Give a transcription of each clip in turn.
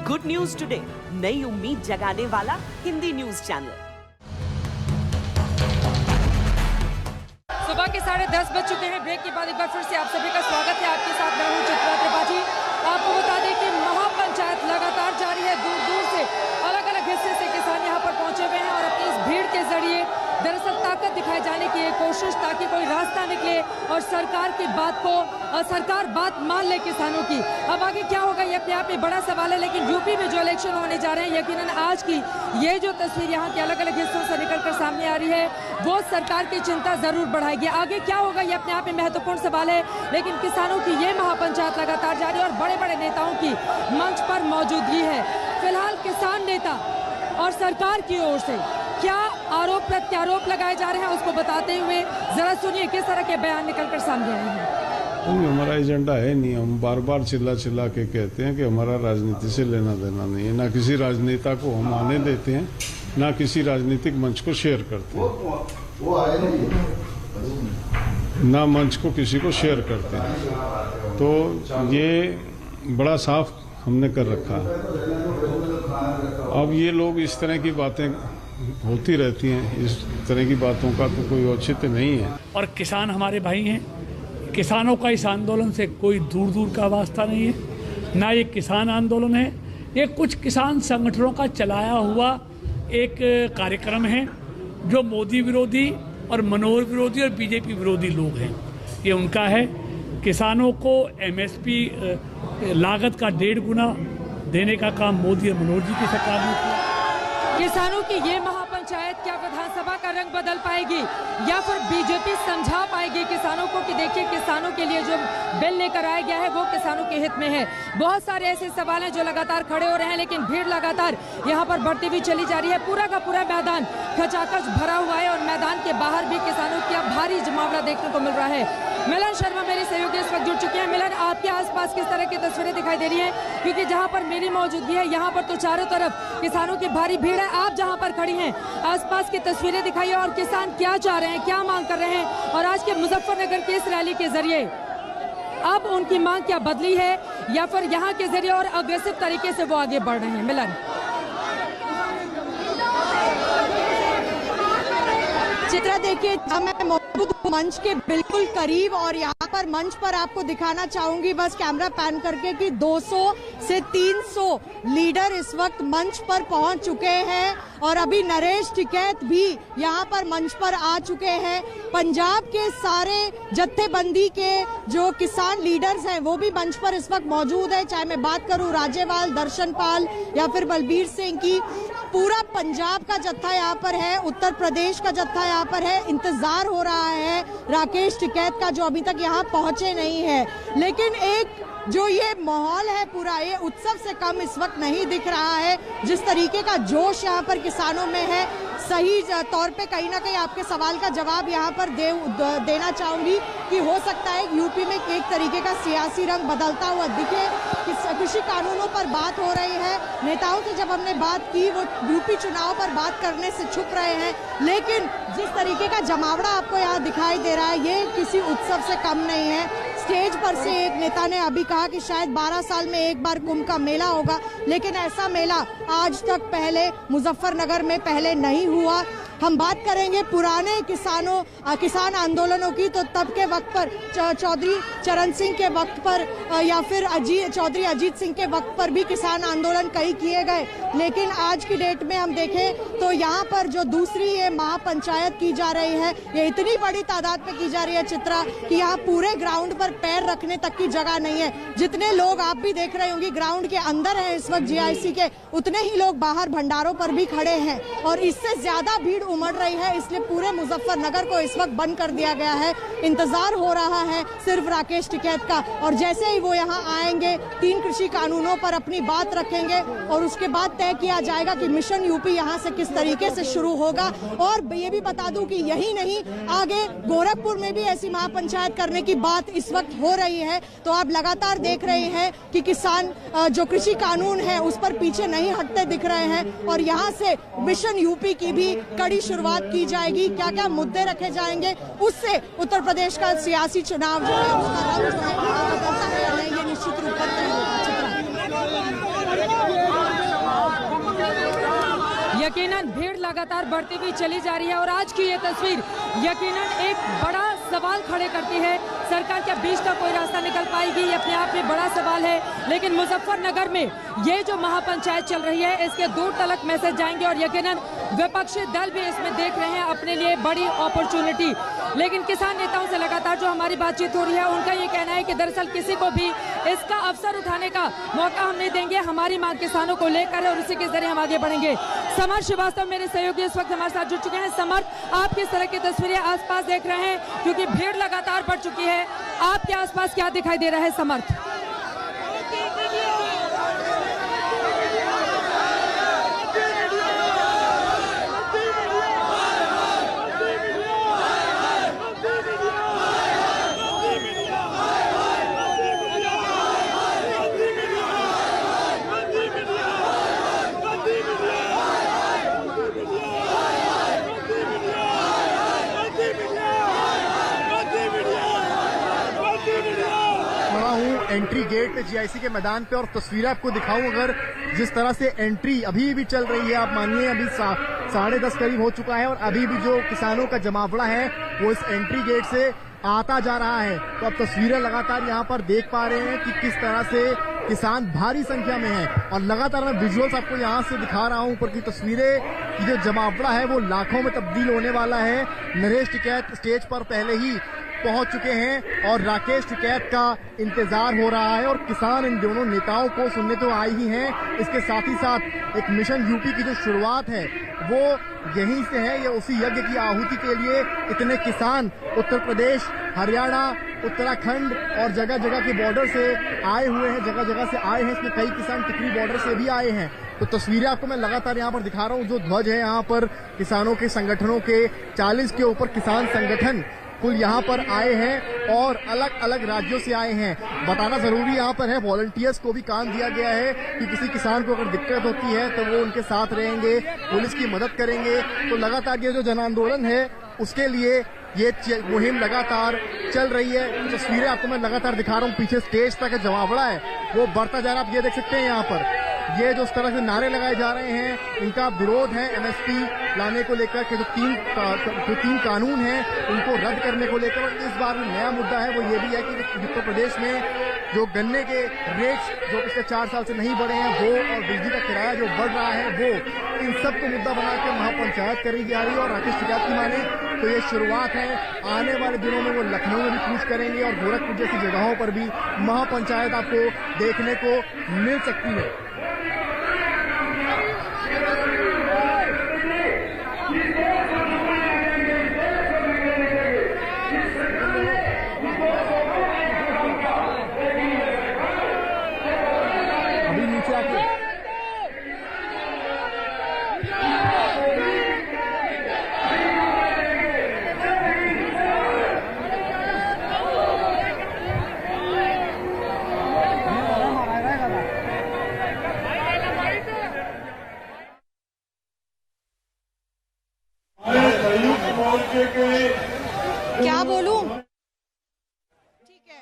Good news today, नई उम्मीद जगाने वाला हिंदी न्यूज चैनल। सुबह के 10:30 बज चुके हैं। ब्रेक के बाद एक बार फिर से आप सभी का स्वागत है। आपके साथ मैं हूं चित्रा त्रिपाठी। आपको बता दें कि महापंचायत लगातार जारी है। दूर दूर से अलग अलग हिस्से से किसान यहाँ पर पहुंचे हुए हैं और अपनी इस भीड़ के जरिए दरअसल ताकत दिखाई जाने की कोशिश, ताकि कोई रास्ता निकले और सरकार की बात को सरकार बात मान ले किसानों की। अब आगे क्या होगा ये अपने आप में बड़ा सवाल है, लेकिन यूपी में जो इलेक्शन होने जा रहे हैं, यकीनन आज की ये जो तस्वीर यहाँ के अलग अलग हिस्सों से निकलकर सामने आ रही है, वो सरकार की चिंता जरूर बढ़ाएगी। आगे क्या होगा ये अपने आप में महत्वपूर्ण सवाल है, लेकिन किसानों की ये महापंचायत लगातार जारी है और बड़े बड़े नेताओं की मंच पर मौजूदगी है। फिलहाल किसान नेता और सरकार की ओर से क्या आरोप प्रत्यारोप लगाए जा रहे हैं, उसको बताते हुए जरा सुनिए किस तरह के बयान निकलकर सामने आए हैं। हमारा एजेंडा है नहीं, हम बार बार चिल्ला के कहते हैं कि हमारा राजनीति से लेना देना नहीं है। ना किसी राजनेता को हम आने देते हैं, ना किसी राजनीतिक मंच को शेयर करते हैं, ना मंच को किसी को शेयर करते हैं। तो ये बड़ा साफ हमने कर रखा है। अब ये लोग इस तरह की बातें होती रहती हैं, इस तरह की बातों का तो कोई औचित्य नहीं है। और किसान हमारे भाई हैं, किसानों का इस आंदोलन से कोई दूर दूर का वास्ता नहीं है। ना ये किसान आंदोलन है, ये कुछ किसान संगठनों का चलाया हुआ एक कार्यक्रम है जो मोदी विरोधी और मनोहर विरोधी और बीजेपी विरोधी लोग हैं, ये उनका है। किसानों को एमएसपी लागत का 1.5 गुना देने का काम मोदी और मनोहर जी की सरकार ने किया। किसानों की ये महापंचायत क्या विधानसभा का रंग बदल पाएगी या फिर बीजेपी समझा पाएगी किसानों को कि देखिए किसानों के लिए जो बिल लेकर आया गया है वो किसानों के हित में है। बहुत सारे ऐसे सवाल हैं जो लगातार खड़े हो रहे हैं, लेकिन भीड़ लगातार यहाँ पर बढ़ती हुई चली जा रही है। पूरा का पूरा मैदान खचाखच भरा हुआ है और मैदान के बाहर भी किसानों का भारी जमावड़ा देखने को मिल रहा है। मिलन शर्मा मेरे सहयोगी इस वक्त जुड़ चुके हैं। मिलन, आपके आसपास किस तरह की तस्वीरें दिखाई दे रही हैं? क्योंकि जहां पर मेरी मौजूदगी है यहाँ पर तो चारों तरफ किसानों की भारी भीड़ है। आप जहां पर खड़ी हैं आसपास की तस्वीरें दिखाइए और किसान क्या चाह रहे हैं, क्या मांग कर रहे हैं, और आज के मुजफ्फरनगर के इस रैली के जरिए अब उनकी मांग क्या बदली है या फिर यहाँ के जरिए और अग्रेसिव तरीके से वो आगे बढ़ रहे हैं? मिलन, चित्रा देखिए मैं मौजूद मंच के बिल्कुल करीब और यहाँ पर मंच पर आपको दिखाना चाहूंगी बस कैमरा पैन करके कि 200 से 300 लीडर इस वक्त मंच पर पहुंच चुके हैं और अभी नरेश टिकैत भी यहाँ पर मंच पर आ चुके हैं। पंजाब के सारे जत्थेबंदी के जो किसान लीडर्स हैं वो भी मंच पर इस वक्त मौजूद है, चाहे मैं बात करूं राजेवाल, दर्शनपाल या फिर बलबीर सिंह की। पूरा पंजाब का जत्था यहाँ पर है, उत्तर प्रदेश का जत्था यहाँ पर है। इंतजार हो रहा है राकेश टिकैत का जो अभी तक यहाँ पहुंचे नहीं है, लेकिन एक जो ये माहौल है पूरा ये उत्सव से कम इस वक्त नहीं दिख रहा है। जिस तरीके का जोश यहाँ पर किसानों में है, सही तौर पे कहीं ना कहीं आपके सवाल का जवाब यहाँ पर देना चाहूंगी कि हो सकता है यूपी में एक तरीके का सियासी रंग बदलता हुआ दिखे। कृषि कानूनों पर बात हो रही है, नेताओं से जब हमने बात की वो यूपी चुनाव पर बात करने से छुप रहे हैं, लेकिन जिस तरीके का जमावड़ा आपको यहाँ दिखाई दे रहा है ये किसी उत्सव से कम नहीं है। स्टेज पर से एक नेता ने अभी कहा कि शायद 12 साल में एक बार कुंभ का मेला होगा, लेकिन ऐसा मेला आज तक पहले मुजफ्फरनगर में पहले नहीं हुआ। हम बात करेंगे पुराने किसान आंदोलनों की, तो तब के वक्त पर चौधरी चरण सिंह के वक्त पर या फिर चौधरी अजीत सिंह के वक्त पर भी किसान आंदोलन कई किए गए, लेकिन आज की डेट में हम देखें तो यहाँ पर जो दूसरी ये महापंचायत की जा रही है ये इतनी बड़ी तादाद में की जा रही है चित्रा कि यहाँ पूरे ग्राउंड पर पैर रखने तक की जगह नहीं है। जितने लोग आप भी देख रहे होंगे ग्राउंड के अंदर है इस वक्त जीआईसी के, उतने ही लोग बाहर भंडारों पर भी खड़े हैं और इससे ज्यादा भीड़ उमड़ रही है, इसलिए पूरे मुजफ्फरनगर को इस वक्त बंद कर दिया गया है। इंतजार हो रहा है सिर्फ राकेश टिकैत का और जैसे ही वो यहाँ आएंगे 3 कृषि कानूनों पर अपनी बात रखेंगे और उसके बाद तय किया जाएगा कि मिशन यूपी यहाँ से किस तरीके से शुरू होगा। और ये भी बता दूं कि यही नहीं, आगे गोरखपुर में भी ऐसी महापंचायत करने की बात इस वक्त हो रही है। तो आप लगातार देख रहे हैं कि किसान जो कृषि कानून है उस पर पीछे नहीं हटते दिख रहे हैं और यहाँ से मिशन यूपी की भी कड़ी शुरुआत की जाएगी। क्या क्या मुद्दे रखे जाएंगे उससे उत्तर प्रदेश का सियासी चुनाव जो है उसका रंग जो है बदलता है या नहीं, ये निश्चित रूप पर तय होगा। यकीनन भीड़ लगातार बढ़ती हुई चली जा रही है और आज की ये तस्वीर यकीनन एक बड़ा सवाल खड़े करती है। सरकार क्या बीच का कोई रास्ता निकल पाएगी, ये अपने आप में बड़ा सवाल है। लेकिन मुजफ्फरनगर में ये जो महापंचायत चल रही है इसके दूर तक मैसेज जाएंगे और यकीनन विपक्षी दल भी इसमें देख रहे हैं अपने लिए बड़ी अपॉर्चुनिटी। लेकिन किसान नेताओं से लगातार जो हमारी बातचीत हो रही है उनका ये कहना है कि दरअसल किसी को भी इसका अवसर उठाने का मौका हम नहीं देंगे, हमारी मांग किसानों को लेकर है और उसी के जरिए हम आगे बढ़ेंगे। समर श्रीवास्तव मेरे सहयोगी इस वक्त हमारे साथ जुड़ चुके हैं। समर, आप किस तरह की तस्वीरें आसपास देख रहे हैं, क्योंकि भीड़ लगातार बढ़ चुकी है, आपके आसपास क्या दिखाई दे रहा है समर्थ? एंट्री गेट पे जीआईसी के मैदान पे और तस्वीरें आपको दिखाऊं अगर जिस तरह से एंट्री अभी भी चल रही है, आप मानिए अभी 10:30 करीब हो चुका है और अभी भी जो किसानों का जमावड़ा है वो इस एंट्री गेट से आता जा रहा है। तो आप तस्वीरें लगातार यहाँ पर देख पा रहे हैं कि किस तरह से किसान भारी संख्या में है और लगातार मैं विजुअल्स आपको यहाँ से दिखा रहा हूँ ऊपर की तस्वीरें कि जो जमावड़ा है वो लाखों में तब्दील होने वाला है। नरेश टिकैत स्टेज पर पहले ही पहुंच चुके हैं और राकेश टिकैत का इंतजार हो रहा है और किसान इन दोनों नेताओं को सुनने तो आए ही हैं। इसके साथ ही साथ एक मिशन यूपी की जो शुरुआत है वो यहीं से है, ये उसी यज्ञ की आहुति के लिए इतने किसान उत्तर प्रदेश, हरियाणा, उत्तराखंड और जगह जगह के बॉर्डर से आए हुए हैं, जगह जगह से आए हैं। इसमें कई किसान टिकरी बॉर्डर से भी आए हैं। तो तस्वीरें आपको मैं लगातार यहाँ पर दिखा रहा हूँ। जो ध्वज है यहाँ पर किसानों के संगठनों के 40 के ऊपर किसान संगठन कुल यहाँ पर आए हैं और अलग अलग राज्यों से आए हैं। बताना जरूरी यहाँ पर है, वॉलंटियर्स को भी काम दिया गया है कि किसी किसान को अगर दिक्कत होती है तो वो उनके साथ रहेंगे, पुलिस की मदद करेंगे। तो लगातार ये जो जन आंदोलन है उसके लिए ये मुहिम लगातार चल रही है। तस्वीरें आपको मैं लगातार दिखा रहा हूँ। पीछे स्टेज तक जमावड़ा है वो बढ़ता जा रहा है। आप ये देख सकते हैं यहाँ पर ये जो इस तरह से नारे लगाए जा रहे हैं, इनका विरोध है एमएसपी लाने को लेकर के जो तीन कानून हैं उनको रद्द करने को लेकर। और इस बार नया मुद्दा है वो ये भी है कि उत्तर प्रदेश में जो गन्ने के रेट्स जो पिछले 4 साल से नहीं बढ़े हैं वो और बिजली का किराया जो बढ़ रहा है वो, इन सब को मुद्दा बनाकर महापंचायत करी जा रही है। और राकेश टिकैत की माने तो ये शुरुआत है, आने वाले दिनों में वो लखनऊ में भी कूच करेंगे और गोरखपुर जैसी जगहों पर भी महापंचायत आपको देखने को मिल सकती है। क्या बोलूं? ठीक है,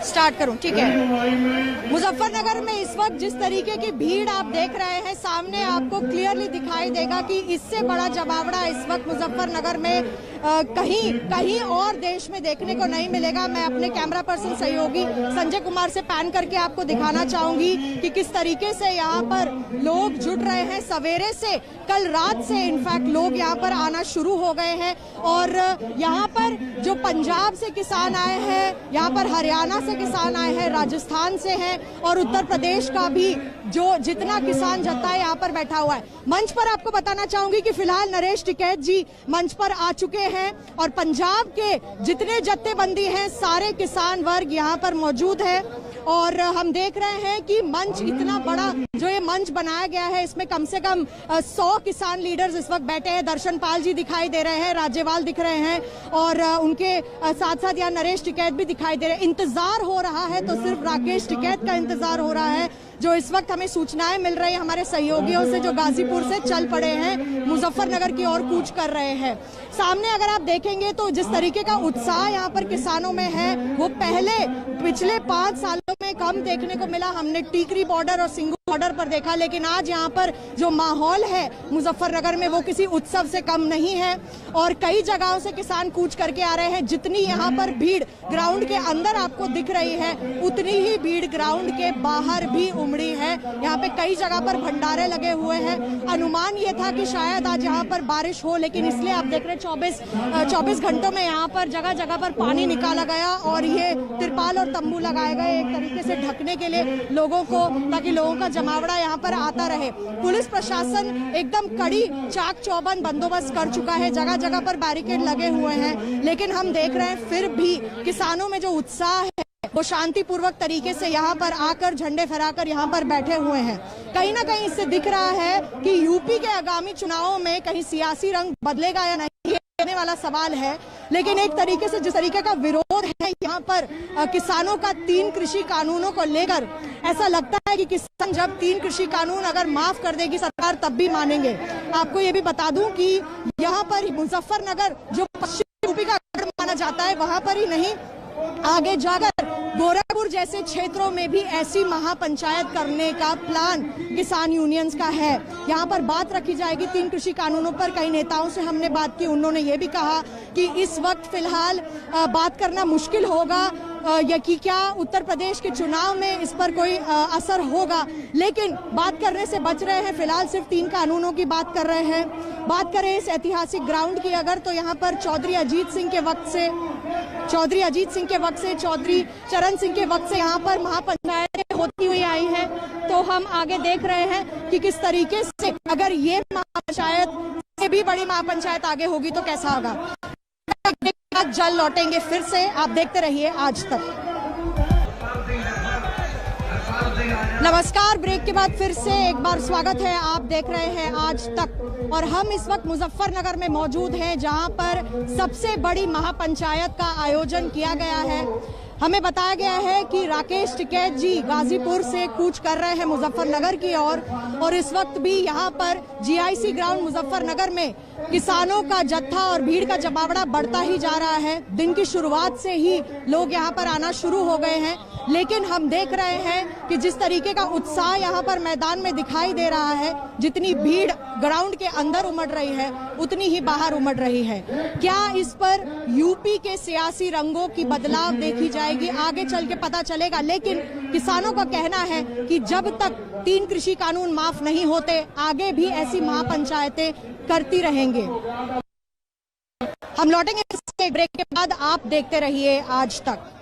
स्टार्ट करूं? ठीक है। मुजफ्फरनगर में इस वक्त जिस तरीके की भीड़ आप देख रहे हैं सामने, आपको क्लियरली दिखाई देगा कि इससे बड़ा जमावड़ा इस वक्त मुजफ्फरनगर में कहीं और देश में देखने को नहीं मिलेगा। मैं अपने कैमरा पर्सन सहयोगी संजय कुमार से पैन करके आपको दिखाना चाहूंगी कि किस तरीके से यहाँ पर लोग जुट रहे हैं। सवेरे से, कल रात से इनफैक्ट लोग यहाँ पर आना शुरू हो गए हैं और यहाँ पर जो पंजाब से किसान आए हैं, यहाँ पर हरियाणा से किसान आए हैं, राजस्थान से हैं और उत्तर प्रदेश का भी जो जितना किसान जत्था है यहाँ पर बैठा हुआ है। मंच पर आपको बताना चाहूंगी कि फिलहाल नरेश टिकैत जी मंच पर आ चुके हैं और पंजाब के जितने जत्थेबंदी हैं सारे किसान वर्ग यहाँ पर मौजूद है। और हम देख रहे हैं कि मंच इतना बड़ा जो ये मंच बनाया गया है इसमें कम से कम 100 किसान लीडर्स इस वक्त बैठे हैं। दर्शन पाल जी दिखाई दे रहे हैं, राज्यपाल दिख रहे हैं और उनके साथ साथ यहाँ नरेश टिकैत भी दिखाई दे रहे हैं। इंतजार हो रहा है तो सिर्फ राकेश टिकैत का इंतजार हो रहा है। जो इस वक्त हमें सूचनाएं मिल रही है हमारे सहयोगियों से, जो गाजीपुर से चल पड़े हैं, मुजफ्फरनगर की ओर कूच कर रहे हैं। सामने अगर आप देखेंगे तो जिस तरीके का उत्साह यहाँ पर किसानों में है वो पिछले 5 सालों में कम देखने को मिला। हमने टीकरी बॉर्डर और सिंगू बॉर्डर पर देखा, लेकिन आज यहाँ पर जो माहौल है मुजफ्फरनगर में वो किसी उत्सव से कम नहीं है और कई जगहों से किसान कूच करके आ रहे हैं। जितनी यहाँ पर भीड़ ग्राउंड के अंदर आपको दिख रही है उतनी ही भीड़ ग्राउंड के बाहर भी उमड़ी है। यहाँ पे कई जगह पर भंडारे लगे हुए हैं। अनुमान ये था कि शायद आज यहाँ पर बारिश हो, लेकिन इसलिए आप देख रहे हैं 24 घंटों में यहाँ पर जगह जगह पर पानी निकाला गया और ये तिरपाल और तंबू लगाए गए एक तरीके से ढकने के लिए लोगों को, ताकि लोगों का जमावड़ा यहाँ पर आता रहे। पुलिस प्रशासन एकदम कड़ी चाक चौबंद बंदोबस्त कर चुका है, जगह जगह पर बैरिकेड लगे हुए हैं, लेकिन हम देख रहे हैं फिर भी किसानों में जो उत्साह है वो शांतिपूर्वक तरीके से यहाँ पर आकर झंडे फहराकर यहाँ पर बैठे हुए हैं। कहीं ना कहीं इससे दिख रहा है कि यूपी के आगामी चुनावों में कहीं सियासी रंग बदलेगा या नहीं, ये वाला सवाल है। लेकिन एक तरीके से जिस तरीके का विरोध है यहाँ पर किसानों का 3 कृषि कानूनों को लेकर, ऐसा लगता है कि किसान जब 3 कृषि कानून अगर माफ कर देगी सरकार तब भी मानेंगे। आपको ये भी बता दूं कि यहाँ पर मुजफ्फरनगर जो पश्चिम यूपी का गढ़ माना जाता है, वहां पर ही नहीं आगे जाकर गोरखपुर जैसे क्षेत्रों में भी ऐसी महापंचायत करने का प्लान किसान यूनियंस का है। यहाँ पर बात रखी जाएगी 3 कृषि कानूनों पर। कई नेताओं से हमने बात की, उन्होंने ये भी कहा कि इस वक्त फिलहाल बात करना मुश्किल होगा या कि क्या उत्तर प्रदेश के चुनाव में इस पर कोई असर होगा, लेकिन बात करने से बच रहे हैं। फिलहाल सिर्फ 3 कानूनों की बात कर रहे हैं। बात करें इस ऐतिहासिक ग्राउंड की अगर, तो यहाँ पर चौधरी अजीत सिंह के वक्त से, चौधरी चरण सिंह के वक्त से यहाँ पर महापंचायतें होती हुई आई है। तो हम आगे देख रहे हैं कि किस तरीके से अगर ये महापंचायत से भी बड़ी महापंचायत आगे होगी तो कैसा होगा। जल लौटेंगे फिर से, आप देखते रहिए आज तक। नमस्कार, ब्रेक के बाद फिर से एक बार स्वागत है। आप देख रहे हैं आज तक और हम इस वक्त मुजफ्फरनगर में मौजूद हैं, जहां पर सबसे बड़ी महापंचायत का आयोजन किया गया है। हमें बताया गया है कि राकेश टिकैत जी गाजीपुर से कूच कर रहे हैं मुजफ्फरनगर की ओर और इस वक्त भी यहां पर जीआईसी ग्राउंड मुजफ्फरनगर में किसानों का जत्था और भीड़ का जमावड़ा बढ़ता ही जा रहा है। दिन की शुरुआत से ही लोग यहां पर आना शुरू हो गए हैं, लेकिन हम देख रहे हैं कि जिस तरीके का उत्साह यहाँ पर मैदान में दिखाई दे रहा है, जितनी भीड़ ग्राउंड के अंदर उमड़ रही है उतनी ही बाहर उमड़ रही है। क्या इस पर यूपी के सियासी रंगों की बदलाव देखी जाएगी, आगे चल के पता चलेगा। लेकिन किसानों का कहना है कि जब तक 3 कृषि कानून माफ नहीं होते आगे भी ऐसी महापंचायतें करती रहेंगे। हम लौटेंगे इस ब्रेक के बाद, आप देखते रहिए आज तक।